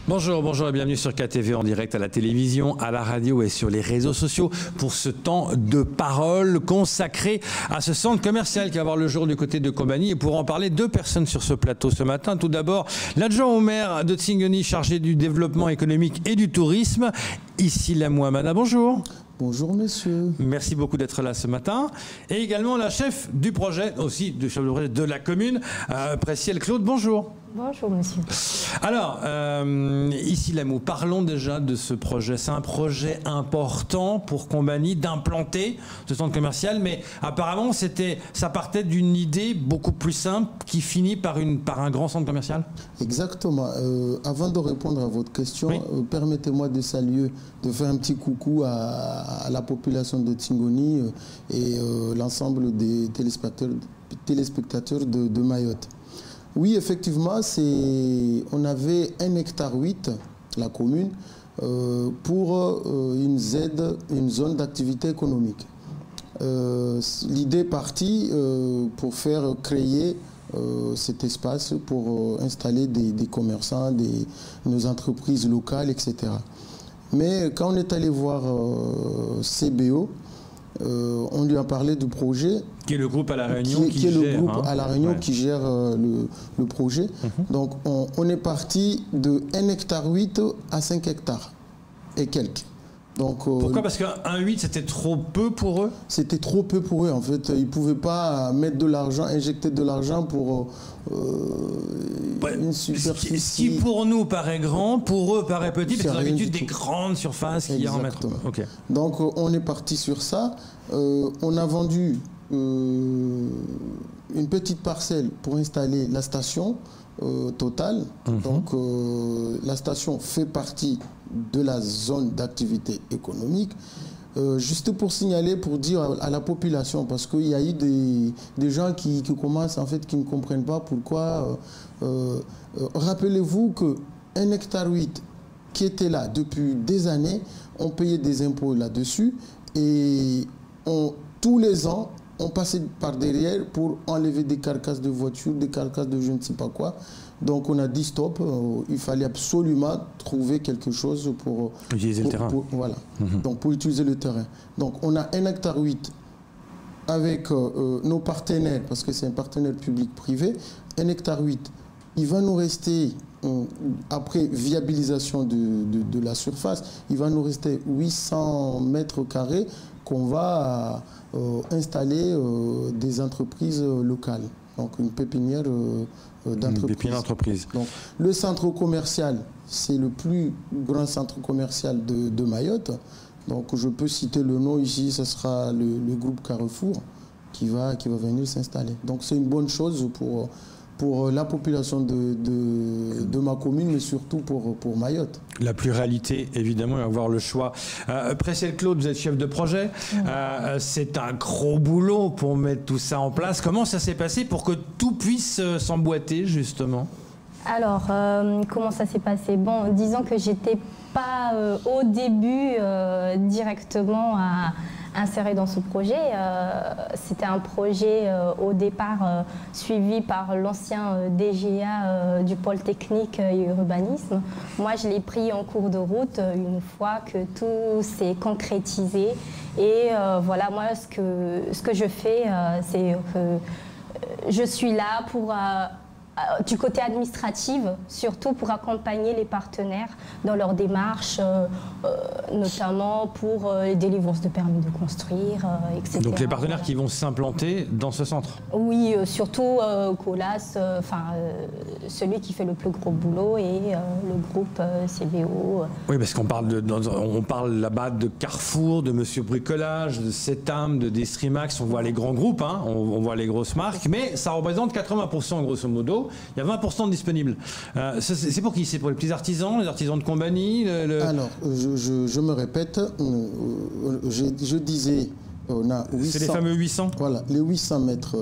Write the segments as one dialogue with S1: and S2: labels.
S1: Bonjour, bonjour et bienvenue sur KTV en direct à la télévision, à la radio et sur les réseaux sociaux pour ce temps de parole consacré à ce centre commercial qui va voir le jour du côté de Kombani. Et pour en parler, deux personnes sur ce plateau ce matin. Tout d'abord, l'adjoint au maire de Tsingoni chargé du développement économique et du tourisme, Issila Mouamana. Bonjour.
S2: Bonjour monsieur.
S1: Merci beaucoup d'être là ce matin. Et également la chef du projet, aussi du chef de projet de la commune, Pressiel Claude. Bonjour.
S3: Bonjour monsieur.
S1: Alors, Issila Mou, parlons déjà de ce projet. C'est un projet important pour Kombani d'implanter ce centre commercial, mais apparemment ça partait d'une idée beaucoup plus simple qui finit par un grand centre commercial.
S2: Exactement. Avant de répondre à votre question,
S1: oui.
S2: Permettez-moi de saluer, de faire un petit coucou à la population de Tsingoni et l'ensemble des téléspectateurs de Mayotte. Oui, effectivement, on avait 1,8 hectare, la commune, pour une zone d'activité économique. L'idée est partie pour faire créer cet espace pour installer des commerçants, nos entreprises locales, etc. Mais quand on est allé voir CBO, on lui a parlé du projet.
S1: Qui est le groupe à La Réunion
S2: qui gère le projet. Donc on est parti de 1,8 hectare à 5 hectares et quelques. Donc,
S1: pourquoi? Parce qu'un 8 c'était trop peu pour eux?
S2: C'était trop peu pour eux en fait. Ils ne pouvaient pas mettre de l'argent, injecter de l'argent pour une superficie.
S1: Ce qui pour nous paraît grand, pour eux paraît petit, parce qu'ils ont l'habitude des grandes surfaces qu'il y a en mètres. Okay.
S2: Donc on est parti sur ça. On a vendu une petite parcelle pour installer la station Total. Donc la station fait partie de la zone d'activité économique. Juste pour signaler, pour dire à la population, parce qu'il y a eu des gens qui commencent, en fait, qui ne comprennent pas pourquoi. Rappelez-vous que 1,8 hectare qui était là depuis des années, on payait des impôts là-dessus et tous les ans, on passait par derrière pour enlever des carcasses de voitures, des carcasses de je ne sais pas quoi. Donc on a dit stop, il fallait absolument trouver quelque chose pour
S1: utiliser le terrain.
S2: Voilà. Donc pour utiliser le terrain. Donc on a 1,8 hectare avec nos partenaires, parce que c'est un partenaire public-privé. 1,8 hectare, il va nous rester, après viabilisation de la surface, il va nous rester 800 mètres carrés qu'on va installer des entreprises locales. Donc une pépinière d'entreprise. Donc le centre commercial, c'est le plus grand centre commercial de Mayotte. Donc je peux citer le nom ici, ce sera le groupe Carrefour qui va venir s'installer. Donc c'est une bonne chose pour la population de ma commune, mais surtout pour Mayotte.
S1: La pluralité, évidemment, et avoir le choix. Pressiel Claude, vous êtes chef de projet. C'est un gros boulot pour mettre tout ça en place. Comment ça s'est passé pour que tout puisse s'emboîter, justement?
S3: Alors, comment ça s'est passé? Bon, disons que j'étais pas au début directement inséré dans ce projet. C'était un projet au départ suivi par l'ancien DGA du pôle technique et urbanisme. Moi, je l'ai pris en cours de route une fois que tout s'est concrétisé. Et voilà, moi, ce que je fais, c'est que je suis là pour... du côté administratif, surtout pour accompagner les partenaires dans leurs démarches, notamment pour les délivrances de permis de construire, etc.
S1: Donc les partenaires qui vont s'implanter dans ce centre? Oui,
S3: surtout Colas, celui qui fait le plus gros boulot, et le groupe CBO.
S1: Oui, parce qu'on parle là-bas de Carrefour, de Monsieur Bricolage, de Cetam, de Destrimax, on voit les grands groupes, hein, on voit les grosses marques, mais ça représente 80% grosso modo. Il y a 20% de disponibles. C'est pour qui? C'est pour les petits artisans, les artisans de Kombani?
S2: Alors, je me répète, je disais, on a 800...
S1: C'est les fameux 800?
S2: Voilà, les 800 mètres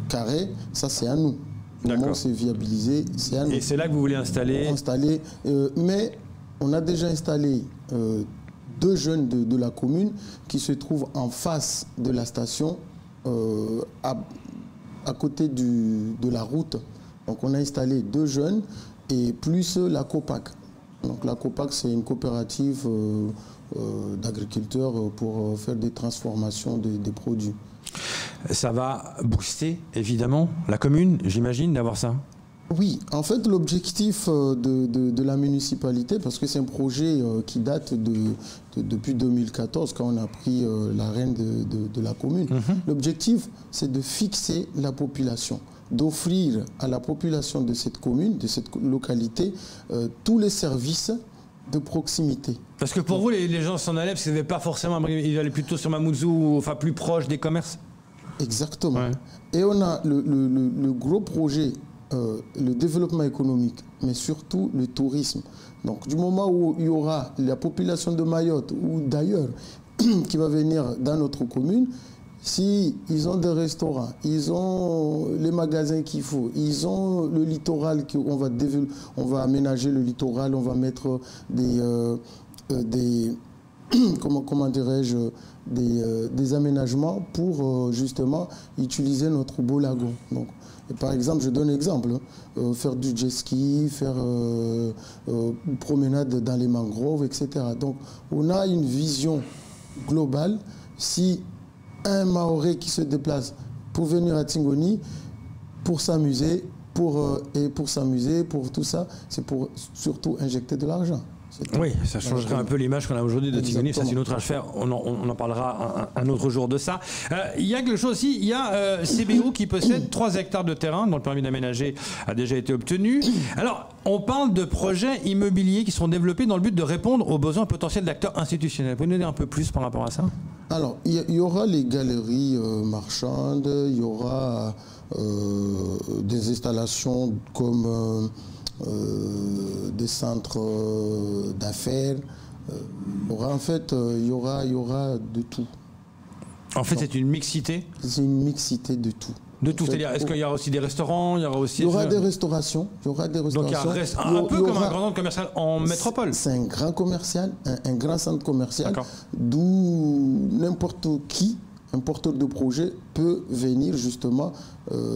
S2: carrés, ça c'est à nous. D'accord. C'est viabilisé, c'est à nous.
S1: Et c'est là que vous voulez installer?
S2: Mais on a déjà installé 2 jeunes de la commune qui se trouvent en face de la station, à côté de la route. Donc on a installé 2 jeunes et plus la COPAC. Donc la COPAC, c'est une coopérative d'agriculteurs pour faire des transformations des produits.
S1: Ça va booster, évidemment, la commune, j'imagine, d'avoir ça?
S2: Oui, en fait, l'objectif de la municipalité, parce que c'est un projet qui date depuis 2014, quand on a pris la reine de la commune, l'objectif, c'est de fixer la population, d'offrir à la population de cette commune, de cette localité, tous les services de proximité.
S1: Parce que pour vous, les gens s'en allaient parce qu'ils n'avaient pas forcément... Ils allaient plutôt sur Mamoudzou, enfin plus proche des commerces.
S2: Exactement.
S1: Ouais.
S2: Et on a le gros projet, le développement économique, mais surtout le tourisme. Donc du moment où il y aura la population de Mayotte ou d'ailleurs qui va venir dans notre commune, si ils ont des restaurants, ils ont les magasins qu'il faut, ils ont le littoral qu'on va développer, on va aménager le littoral, on va mettre des comment dirais-je, des aménagements pour justement utiliser notre beau lagon. Donc, par exemple, je donne un exemple, faire du jet ski, faire promenade dans les mangroves, etc. Donc, on a une vision globale. Si un Mahorais qui se déplace pour venir à Tingoni, pour s'amuser, pour tout ça, c'est pour surtout injecter de l'argent.
S1: Oui, ça changerait un peu l'image qu'on a aujourd'hui de Tingoni. Ça, c'est une autre affaire. On en parlera un autre jour de ça. Il y a quelque chose aussi. Il y a CBO qui possède 3 hectares de terrain dont le permis d'aménager a déjà été obtenu. Alors, on parle de projets immobiliers qui seront développés dans le but de répondre aux besoins potentiels d'acteurs institutionnels. Vous pouvez nous dire un peu plus par rapport à ça? Alors,
S2: il y aura les galeries marchandes, il y aura des installations comme... des centres d'affaires. En fait, il y aura de tout.
S1: En fait, c'est une mixité?
S2: C'est une mixité de tout.
S1: De tout, c'est-à-dire, est-ce qu'il y aura aussi des restaurants? Il y aura aussi...
S2: Il y aura des restaurations. Donc il y a
S1: un peu comme un grand centre commercial en métropole.
S2: C'est un grand commercial, un grand centre commercial, d'où n'importe qui, un porteur de projet peut venir justement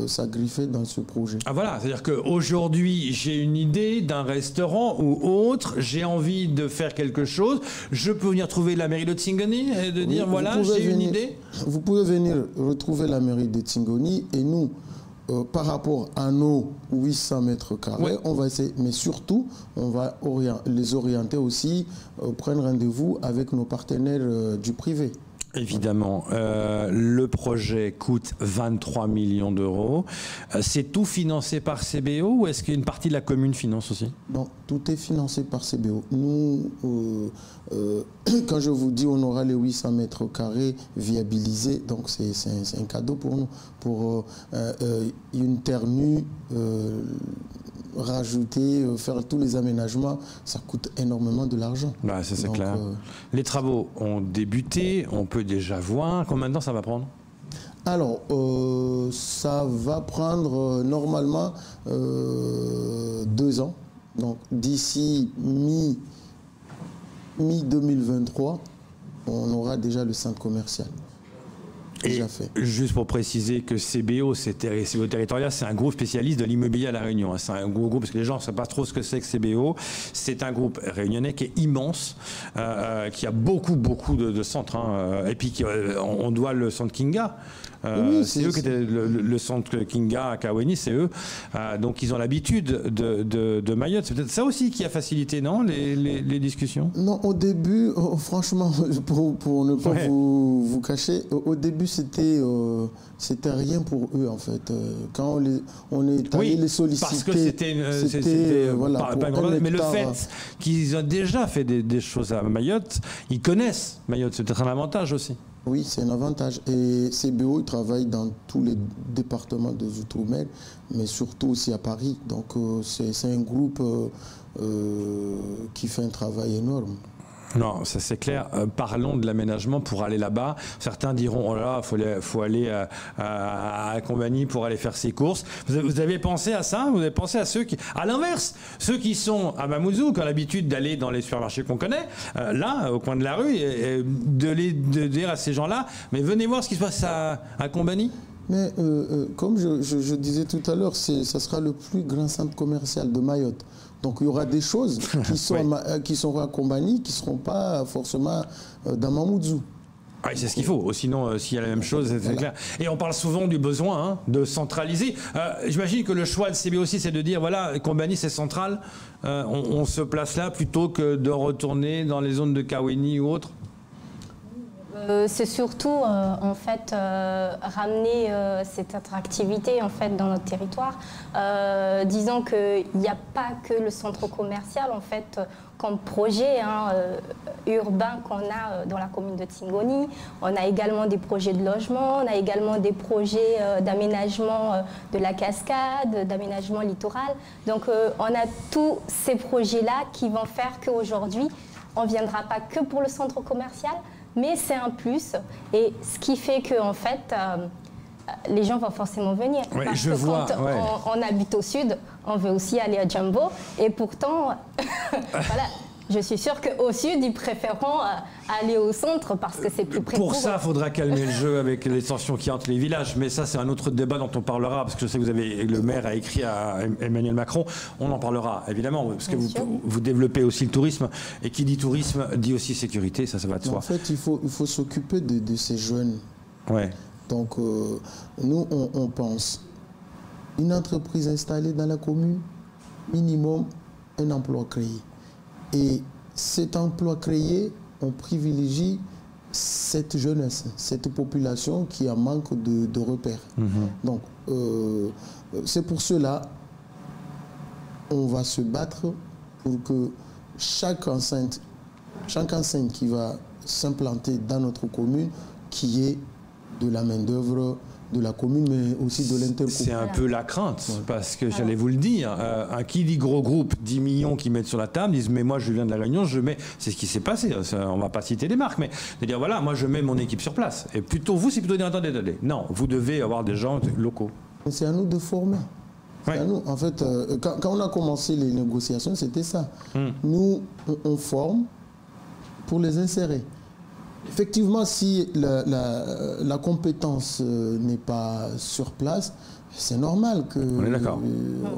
S2: s'agriffer dans ce projet.
S1: Ah voilà, c'est-à-dire qu'aujourd'hui, j'ai une idée d'un restaurant ou autre, j'ai envie de faire quelque chose, je peux venir trouver la mairie de Tingoni et de dire, voilà, j'ai une idée.
S2: Vous pouvez venir retrouver la mairie de Tingoni et nous, par rapport à nos 800 mètres carrés, on va essayer, mais surtout, on va les orienter aussi, prendre rendez-vous avec nos partenaires du privé.
S1: Évidemment, le projet coûte 23 millions d'euros. C'est tout financé par CBO ou est-ce qu'une partie de la commune finance aussi?
S2: Non, tout est financé par CBO. Nous, quand je vous dis on aura les 800 mètres carrés viabilisés, donc c'est un cadeau pour nous. Pour une terre nue, rajouter, faire tous les aménagements, ça coûte énormément de l'argent.
S1: Bah, ça c'est clair. Les travaux ont débuté, on peut déjà voir. Combien de temps ça va prendre?
S2: Alors, ça va prendre normalement 2 ans. Donc d'ici mi-2023, on aura déjà le centre commercial.
S1: Et juste pour préciser que CBO, CBO Territorial, c'est un groupe spécialiste de l'immobilier à La Réunion. C'est un gros groupe, parce que les gens ne savent pas trop ce que c'est que CBO. C'est un groupe réunionnais qui est immense, qui a beaucoup de centres. Et puis, on doit le centre Kinga. Oui, c'est eux qui étaient le centre Kinga à Kaweni, c'est eux. Donc, ils ont l'habitude de Mayotte. C'est peut-être ça aussi qui a facilité, non, les discussions? Non,
S2: au début, franchement, pour ne pas vous cacher, au début, c'était rien pour eux, en fait. Quand on est allé les solliciter...
S1: parce que c'était mais le fait qu'ils ont déjà fait des choses à Mayotte, ils connaissent Mayotte, c'est peut-être un avantage aussi.
S2: Oui, c'est un avantage. Et CBO, il travaille dans tous les départements des Outre-mer, mais surtout aussi à Paris. Donc, c'est un groupe qui fait un travail énorme.
S1: Non, ça c'est clair. Parlons de l'aménagement pour aller là-bas. Certains diront, oh là, faut aller à Combani pour aller faire ses courses. Vous avez pensé à ça? Vous avez pensé à ceux qui... À l'inverse, ceux qui sont à Mamoudzou, qui ont l'habitude d'aller dans les supermarchés qu'on connaît, là, au coin de la rue, de dire à ces gens-là, mais venez voir ce qui se passe à Combani?
S2: Mais comme je disais tout à l'heure, ça sera le plus grand centre commercial de Mayotte. Donc il y aura des choses qui seront à Kombani, qui ne seront pas forcément dans Mamoudzou.
S1: Oui, c'est ce qu'il faut. Sinon, s'il y a la même chose, c'est clair. Et on parle souvent du besoin de centraliser. J'imagine que le choix de CB aussi, c'est de dire, voilà, Kombani, c'est central. On se place là plutôt que de retourner dans les zones de Kaweni ou autres.
S3: C'est surtout en fait ramener cette attractivité en fait dans notre territoire. Disons qu'il n'y a pas que le centre commercial en fait comme projet urbain qu'on a dans la commune de Tingoni. On a également des projets de logement, on a également des projets d'aménagement de la cascade, d'aménagement littoral. Donc on a tous ces projets-là qui vont faire qu'aujourd'hui on ne viendra pas que pour le centre commercial, mais c'est un plus, et ce qui fait que en fait, les gens vont forcément venir.
S1: Ouais,
S3: parce que quand on habite au sud, on veut aussi aller à Djambo, et pourtant, voilà, je suis sûre qu'au sud, ils préféreront aller au centre parce que c'est plus près.
S1: Pour ça, il faudra calmer le jeu avec les tensions qu'il y a entre les villages. Mais ça, c'est un autre débat dont on parlera, parce que je sais que le maire a écrit à Emmanuel Macron. On en parlera, évidemment, parce que vous développez aussi le tourisme. Et qui dit tourisme dit aussi sécurité, ça va de soi.
S2: En fait, il faut s'occuper de ces jeunes.
S1: Ouais.
S2: Donc, nous, on pense une entreprise installée dans la commune, minimum un emploi créé. Et cet emploi créé, on privilégie cette jeunesse, cette population qui en manque de repères. Donc, c'est pour cela on va se battre pour que chaque enceinte qui va s'implanter dans notre commune, qui ait de la main-d'œuvre de la commune, mais aussi de l'intercommune.
S1: C'est un peu la crainte, parce que j'allais vous le dire, qui dit gros groupe, 10 millions qui mettent sur la table, disent mais moi je viens de la Réunion, je mets, c'est ce qui s'est passé, on ne va pas citer des marques, mais de dire voilà, moi je mets mon équipe sur place. Et plutôt vous, c'est plutôt dire attendez, non, vous devez avoir des gens locaux.
S2: C'est à nous de former.
S1: Ouais.
S2: À nous. En fait, quand on a commencé les négociations, c'était ça. Nous, on forme pour les insérer. Effectivement, si la compétence n'est pas sur place, c'est normal que...
S1: On est d'accord.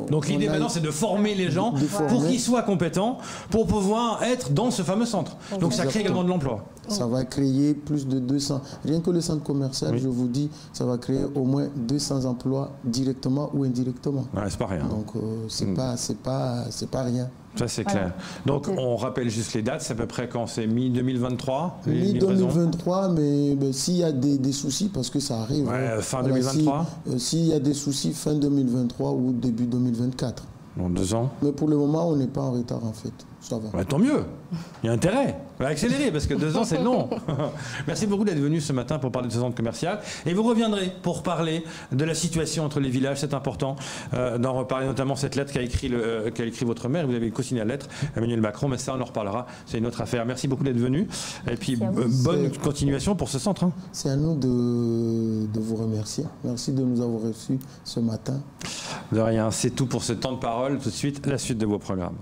S1: Donc l'idée maintenant, c'est de former les gens pour qu'ils soient compétents, pour pouvoir être dans ce fameux centre. Donc ça crée également de l'emploi.
S2: Ça va créer plus de 200. Rien que le centre commercial, je vous dis, ça va créer au moins 200 emplois directement ou indirectement.
S1: Ouais, c'est pas rien.
S2: Donc c'est pas rien.
S1: Ça, c'est clair. Donc, on rappelle juste les dates. C'est à peu près quand? C'est mi-2023?
S2: Mi-2023, mais s'il y a des soucis, parce que ça arrive.
S1: Ouais, fin 2023?
S2: S'il y a des soucis, fin 2023 ou début 2024.
S1: Dans 2 ans?
S2: Mais pour le moment, on n'est pas en retard, en fait. Ça va.
S1: Bah, tant mieux. Il y a intérêt. On va accélérer parce que 2 ans, c'est long. Merci beaucoup d'être venu ce matin pour parler de ce centre commercial. Et vous reviendrez pour parler de la situation entre les villages. C'est important d'en reparler, notamment cette lettre qu'a écrit votre maire. Vous avez co-signé la lettre, Emmanuel Macron, mais ça, on en reparlera. C'est une autre affaire. Merci beaucoup d'être venu. Et puis, bonne continuation pour ce centre.
S2: C'est à nous de vous remercier. Merci de nous avoir reçus ce matin.
S1: De rien. C'est tout pour ce temps de parole. Tout de suite, la suite de vos programmes.